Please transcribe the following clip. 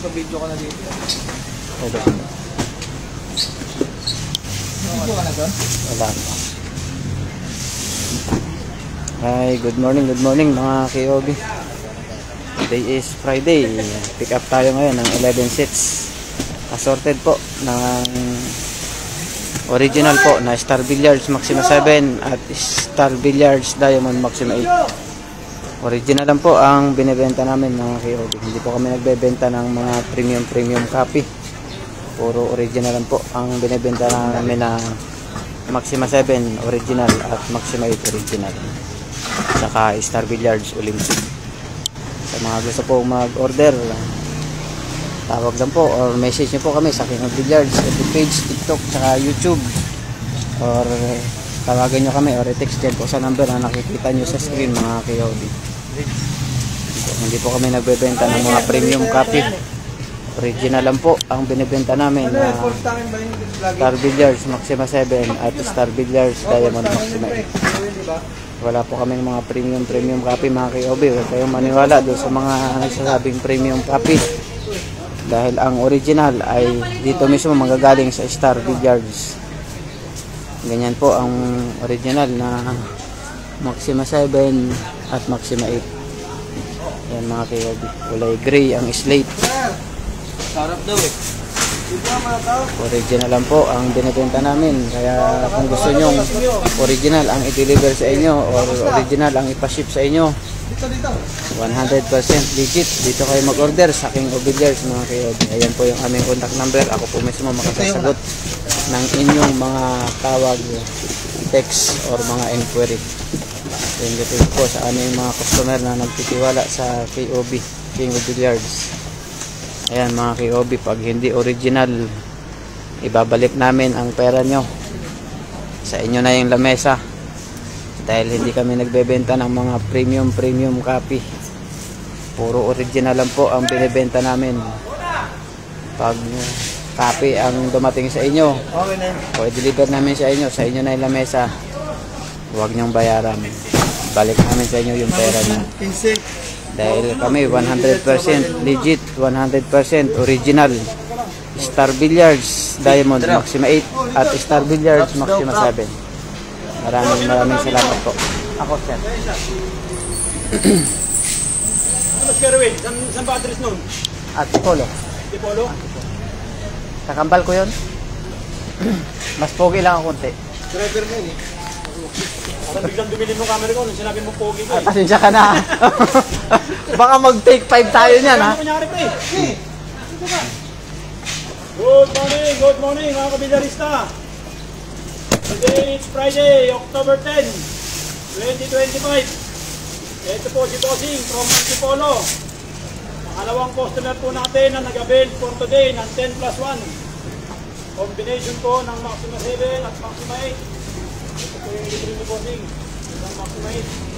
Nagpa-video ka na dito. Hello. Video ka na doon? Wala pa. Hi, good morning mga KOB. Today is Friday. Pick up tayo ngayon ng 11 sets. Assorted po ng original po na Star Billiards Maxima 7 at Star Billiards Diamond Maxima 8. Original lang po ang binibenta namin mga KOB. Hindi po kami nagbebenta ng mga premium copy. Puro original lang po ang binibenta namin na Maxima 7 original at Maxima 8 original. Saka Star Billiards Olympic. Sa mga gusto po mag-order, tawag lang po or message nyo po kami sa King of Billiards page, TikTok, saka YouTube, or tawagan nyo kami or text dyan po sa number na nakikita nyo sa screen mga KOD. Hindi po kami nagbebenta ng mga premium copy. Original lang po ang binibenta namin na Star Billiards Maxima 7 at Star Billiards Diamond Maxima 8. Wala po kaming mga premium copy mga KOB. Huwag kayong maniwala doon sa mga nagsasabing premium copy. Dahil ang original ay dito mismo magagaling sa Star Billiards. Ganyan po ang original na Maxima 7 at Maxima 8. Yan mga KOB. Kulay gray ang slate. Sarap daw eh. Original lang po ang binibenta namin. Kaya kung gusto nyo original ang i-deliver sa inyo or original ang ipaship sa inyo, 100% legit, dito kayo mag-order sa King of Billiards mga KOB. Ayan po yung aming contact number. Ako po mismo makasasagot ng inyong mga tawag, text or mga inquiry. Thank you po sa aming mga customer na nagtitiwala sa KOB, King of Billiards. Ayan mga KOB, pag hindi original, ibabalik namin ang pera nyo. Sa inyo na yung lamesa. Dahil hindi kami nagbebenta ng mga premium copy. Puro original lang po ang binibenta namin. Pag copy ang dumating sa inyo, o i-deliver namin sa inyo na yung lamesa, huwag nyong bayaran. Balik namin sa inyo yung pera nyo. Dahil kami 100% legit, 100% original Star Billiards Diamond Maxima 8 at Star Billiards Maxima 7. Maraming salamat po. Ako sir. Mas Kerwin, saan ba address nun? At Polo. Polo? Kakambal ko yun. Mas pogi lang ang konti. Driver mo yun eh. Parang biglang dumilin mo camera ko nung sinabi mo pogi ko eh. Pasensya ka na. Baka mag-take 5 tayo niyan ha. Ano nangyari pa eh? Good morning mga kabilyarista. Today is Friday, October 10, 2025. Ito po si Bossing from Antipolo. Pangalawang customer po natin na nag-avail for today ng 10+1. Combination po ng Maxima 7 at Maxima 8. Ito po yung libre ni Bossing. Isang Maxima 8.